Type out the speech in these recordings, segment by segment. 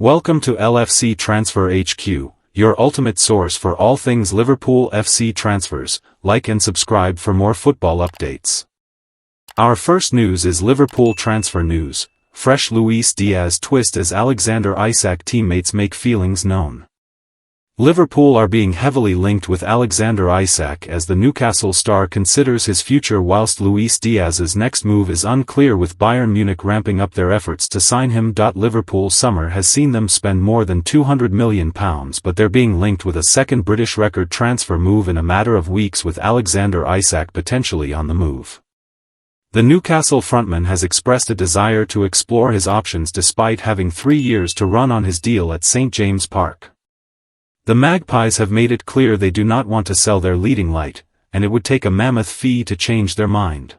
Welcome to LFC Transfer HQ, your ultimate source for all things Liverpool FC transfers. Like and subscribe for more football updates. Our first news is Liverpool transfer news. Fresh Luis Diaz twist as Alexander Isak teammates make feelings known. Liverpool are being heavily linked with Alexander Isak as the Newcastle star considers his future, whilst Luis Diaz's next move is unclear, with Bayern Munich ramping up their efforts to sign him. Liverpool summer has seen them spend more than £200 million, but they're being linked with a second British record transfer move in a matter of weeks, with Alexander Isak potentially on the move. The Newcastle frontman has expressed a desire to explore his options despite having 3 years to run on his deal at St James Park. The Magpies have made it clear they do not want to sell their leading light, and it would take a mammoth fee to change their mind.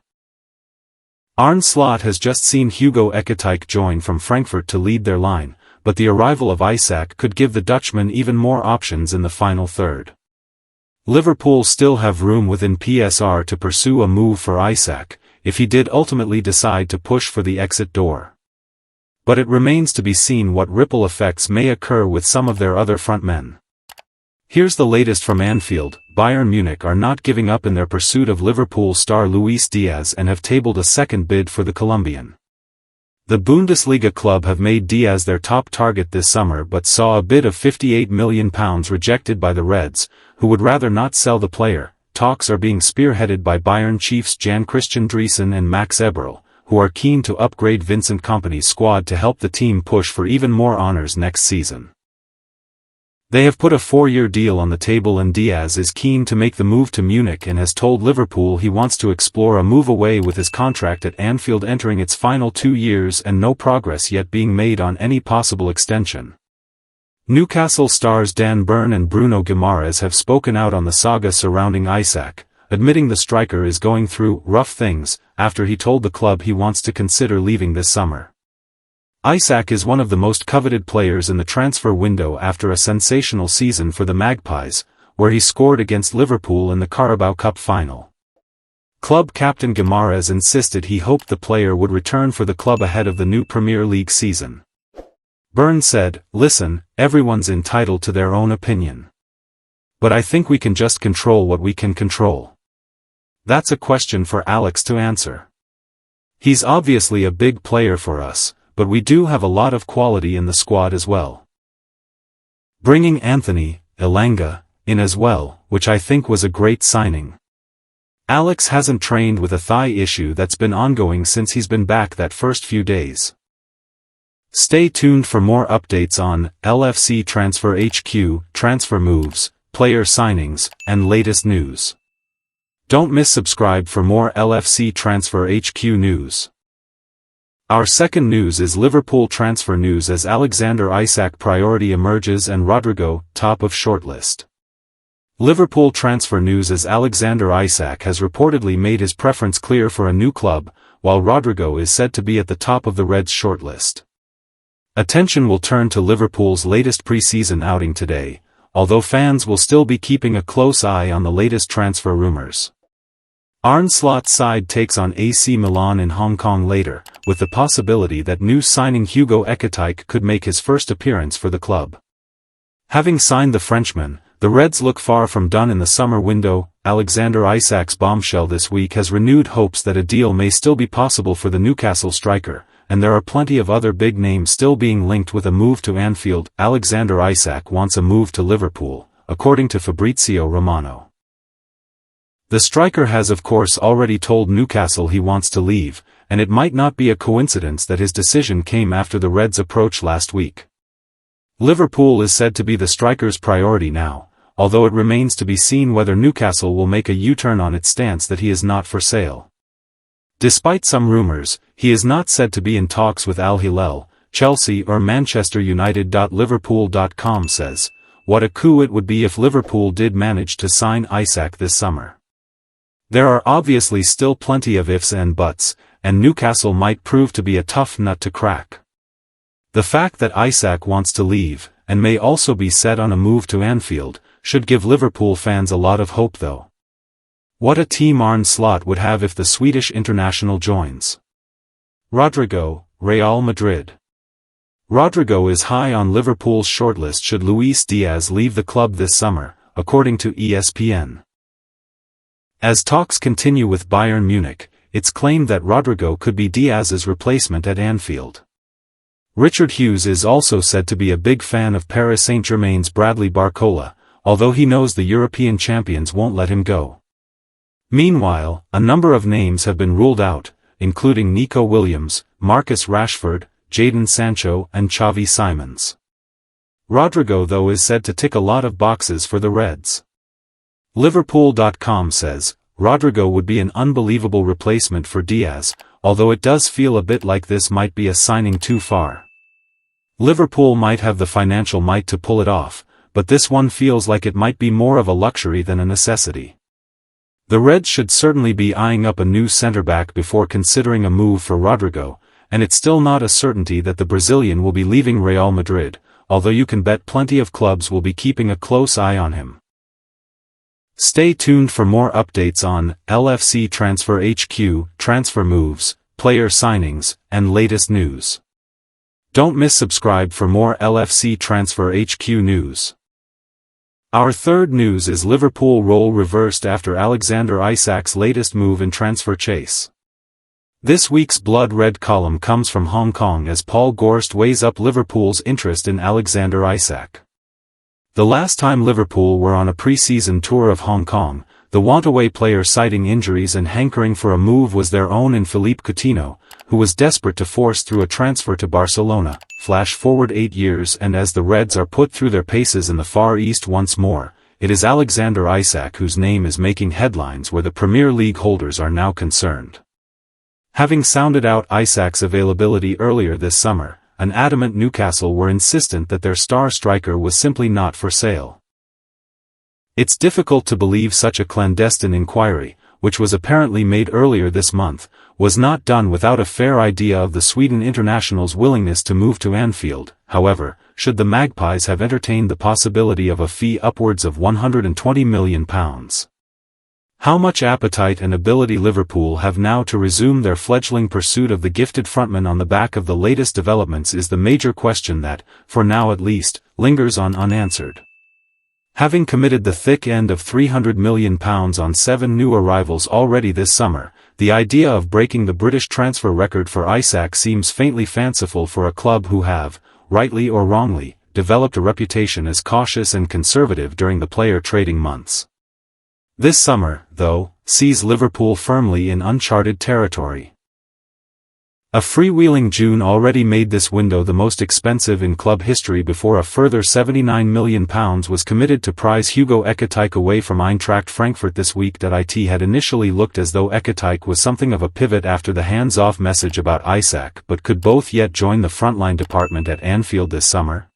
Arne Slot has just seen Hugo Ekitike join from Frankfurt to lead their line, but the arrival of Isak could give the Dutchman even more options in the final third. Liverpool still have room within PSR to pursue a move for Isak, if he did ultimately decide to push for the exit door. But it remains to be seen what ripple effects may occur with some of their other frontmen. Here's the latest from Anfield. Bayern Munich are not giving up in their pursuit of Liverpool star Luis Diaz and have tabled a second bid for the Colombian. The Bundesliga club have made Diaz their top target this summer, but saw a bid of £58 million rejected by the Reds, who would rather not sell the player. Talks are being spearheaded by Bayern chiefs Jan-Christian Driesen and Max Eberl, who are keen to upgrade Vincent Kompany's squad to help the team push for even more honours next season. They have put a 4-year deal on the table, and Diaz is keen to make the move to Munich and has told Liverpool he wants to explore a move away, with his contract at Anfield entering its final 2 years and no progress yet being made on any possible extension. Newcastle stars Dan Burn and Bruno Guimaraes have spoken out on the saga surrounding Isak, admitting the striker is going through rough things after he told the club he wants to consider leaving this summer. Isak is one of the most coveted players in the transfer window after a sensational season for the Magpies, where he scored against Liverpool in the Carabao Cup final. Club captain Guimaraes insisted he hoped the player would return for the club ahead of the new Premier League season. Burn said, "Listen, everyone's entitled to their own opinion. But I think we can just control what we can control. That's a question for Alex to answer. He's obviously a big player for us, but we do have a lot of quality in the squad as well. Bringing Anthony Elanga in as well, which I think was a great signing. Alex hasn't trained with a thigh issue that's been ongoing since he's been back that first few days." Stay tuned for more updates on LFC Transfer HQ, transfer moves, player signings, and latest news. Don't miss subscribe for more LFC Transfer HQ news. Our second news is Liverpool transfer news as Alexander Isak priority emerges and Rodrigo, top of shortlist. Liverpool transfer news as Alexander Isak has reportedly made his preference clear for a new club, while Rodrigo is said to be at the top of the Reds' shortlist. Attention will turn to Liverpool's latest pre-season outing today, although fans will still be keeping a close eye on the latest transfer rumours. Arne Slot's side takes on AC Milan in Hong Kong later, with the possibility that new signing Hugo Ekitike could make his first appearance for the club. Having signed the Frenchman, the Reds look far from done in the summer window. Alexander Isak's bombshell this week has renewed hopes that a deal may still be possible for the Newcastle striker, and there are plenty of other big names still being linked with a move to Anfield. Alexander Isak wants a move to Liverpool, according to Fabrizio Romano. The striker has of course already told Newcastle he wants to leave, and it might not be a coincidence that his decision came after the Reds' approach last week. Liverpool is said to be the striker's priority now, although it remains to be seen whether Newcastle will make a U-turn on its stance that he is not for sale. Despite some rumours, he is not said to be in talks with Al Hilal, Chelsea or Manchester United. Liverpool.com says, "What a coup it would be if Liverpool did manage to sign Isak this summer. There are obviously still plenty of ifs and buts, and Newcastle might prove to be a tough nut to crack. The fact that Isak wants to leave, and may also be set on a move to Anfield, should give Liverpool fans a lot of hope though. What a team Arne Slot would have if the Swedish international joins. Rodrigo, Real Madrid. Rodrigo is high on Liverpool's shortlist should Luis Diaz leave the club this summer, according to ESPN. As talks continue with Bayern Munich, it's claimed that Rodrigo could be Diaz's replacement at Anfield. Richard Hughes is also said to be a big fan of Paris Saint-Germain's Bradley Barcola, although he knows the European champions won't let him go. Meanwhile, a number of names have been ruled out, including Nico Williams, Marcus Rashford, Jadon Sancho and Xavi Simons. Rodrigo though is said to tick a lot of boxes for the Reds. Liverpool.com says, Rodrigo would be an unbelievable replacement for Diaz, although it does feel a bit like this might be a signing too far. Liverpool might have the financial might to pull it off, but this one feels like it might be more of a luxury than a necessity. The Reds should certainly be eyeing up a new centre-back before considering a move for Rodrigo, and it's still not a certainty that the Brazilian will be leaving Real Madrid, although you can bet plenty of clubs will be keeping a close eye on him. Stay tuned for more updates on LFC Transfer HQ, transfer moves, player signings, and latest news. Don't miss subscribe for more LFC Transfer HQ news. Our third news is Liverpool role reversed after Alexander Isak's latest move in transfer chase. This week's Blood Red column comes from Hong Kong as Paul Gorst weighs up Liverpool's interest in Alexander Isak. The last time Liverpool were on a pre-season tour of Hong Kong, the want-away player citing injuries and hankering for a move was their own in Philippe Coutinho, who was desperate to force through a transfer to Barcelona. Flash forward 8 years and as the Reds are put through their paces in the Far East once more, it is Alexander Isak whose name is making headlines where the Premier League holders are now concerned. Having sounded out Isak's availability earlier this summer, an adamant Newcastle were insistent that their star striker was simply not for sale. It's difficult to believe such a clandestine inquiry, which was apparently made earlier this month, was not done without a fair idea of the Sweden international's willingness to move to Anfield. However, should the Magpies have entertained the possibility of a fee upwards of £120 million? How much appetite and ability Liverpool have now to resume their fledgling pursuit of the gifted frontman on the back of the latest developments is the major question that, for now at least, lingers on unanswered. Having committed the thick end of £300 million on 7 new arrivals already this summer, the idea of breaking the British transfer record for Isak seems faintly fanciful for a club who have, rightly or wrongly, developed a reputation as cautious and conservative during the player trading months. This summer, though, sees Liverpool firmly in uncharted territory. A freewheeling June already made this window the most expensive in club history before a further £79 million was committed to prize Hugo Ekitike away from Eintracht Frankfurt this week. It had initially looked as though Ekitike was something of a pivot after the hands-off message about Isak, but could both yet join the frontline department at Anfield this summer.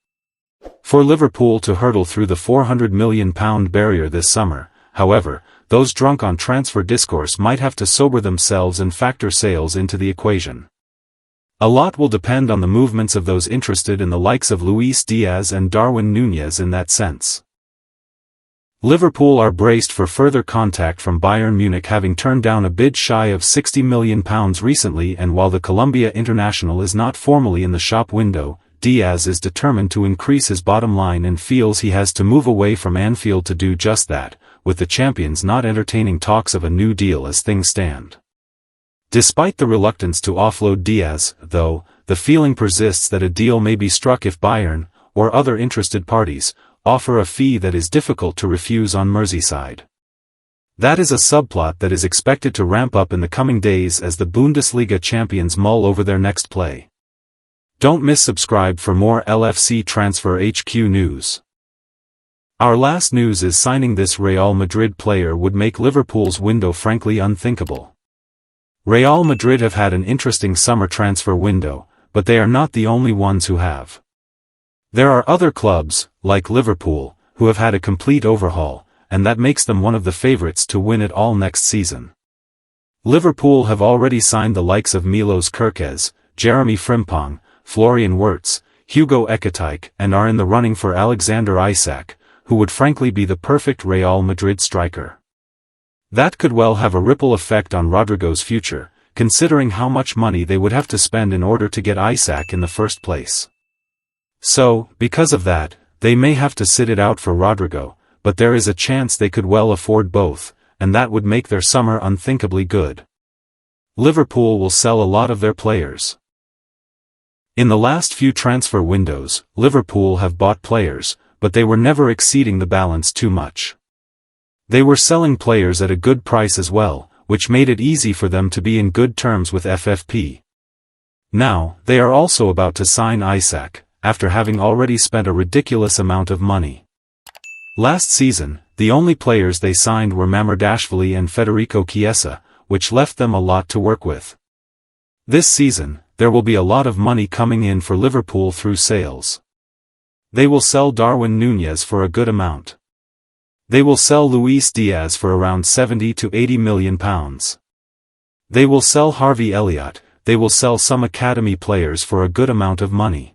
For Liverpool to hurdle through the £400 million barrier this summer, however, those drunk on transfer discourse might have to sober themselves and factor sales into the equation. A lot will depend on the movements of those interested in the likes of Luis Diaz and Darwin Núñez in that sense. Liverpool are braced for further contact from Bayern Munich, having turned down a bid shy of £60 million recently, and while the Colombia international is not formally in the shop window, Diaz is determined to increase his bottom line and feels he has to move away from Anfield to do just that, with the champions not entertaining talks of a new deal as things stand. Despite the reluctance to offload Diaz, though, the feeling persists that a deal may be struck if Bayern, or other interested parties, offer a fee that is difficult to refuse on Merseyside. That is a subplot that is expected to ramp up in the coming days as the Bundesliga champions mull over their next play. Don't miss subscribe for more LFC Transfer HQ news. Our last news is signing this Real Madrid player would make Liverpool's window frankly unthinkable. Real Madrid have had an interesting summer transfer window, but they are not the only ones who have. There are other clubs, like Liverpool, who have had a complete overhaul, and that makes them one of the favourites to win it all next season. Liverpool have already signed the likes of Milos Kerkez, Jeremy Frimpong, Florian Wirtz, Hugo Ekitike, and are in the running for Alexander Isak, who would frankly be the perfect Real Madrid striker. That could well have a ripple effect on Rodrigo's future, considering how much money they would have to spend in order to get Isak in the first place. So, because of that, they may have to sit it out for Rodrigo, but there is a chance they could well afford both, and that would make their summer unthinkably good. Liverpool will sell a lot of their players. In the last few transfer windows, Liverpool have bought players, but they were never exceeding the balance too much. They were selling players at a good price as well, which made it easy for them to be in good terms with FFP. Now, they are also about to sign Isak, after having already spent a ridiculous amount of money. Last season, the only players they signed were Mamardashvili and Federico Chiesa, which left them a lot to work with. This season, there will be a lot of money coming in for Liverpool through sales. They will sell Darwin Núñez for a good amount. They will sell Luis Diaz for around £70 to £80 million. They will sell Harvey Elliott. They will sell some academy players for a good amount of money.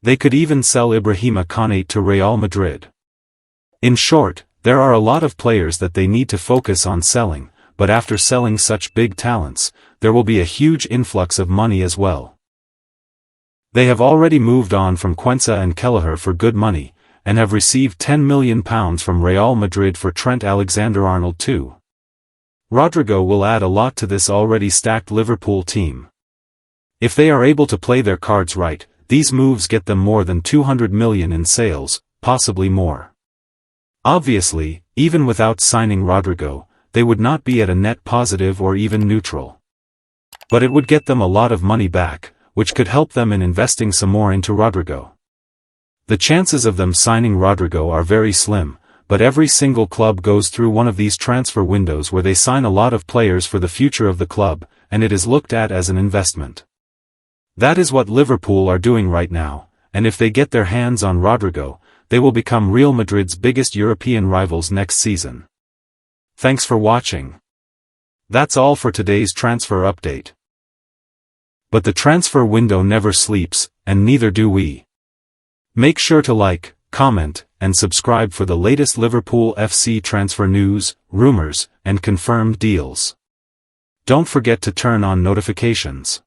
They could even sell Ibrahima Konate to Real Madrid. In short, there are a lot of players that they need to focus on selling, but after selling such big talents, there will be a huge influx of money as well. They have already moved on from Quensa and Kelleher for good money, and have received £10 million from Real Madrid for Trent Alexander-Arnold too. Rodrigo will add a lot to this already stacked Liverpool team. If they are able to play their cards right, these moves get them more than £200 million in sales, possibly more. Obviously, even without signing Rodrigo, they would not be at a net positive or even neutral. But it would get them a lot of money back, which could help them in investing some more into Rodrigo. The chances of them signing Rodrigo are very slim, but every single club goes through one of these transfer windows where they sign a lot of players for the future of the club, and it is looked at as an investment. That is what Liverpool are doing right now, and if they get their hands on Rodrigo, they will become Real Madrid's biggest European rivals next season. Thanks for watching. That's all for today's transfer update. But the transfer window never sleeps, and neither do we. Make sure to like, comment, and subscribe for the latest Liverpool FC transfer news, rumors, and confirmed deals. Don't forget to turn on notifications.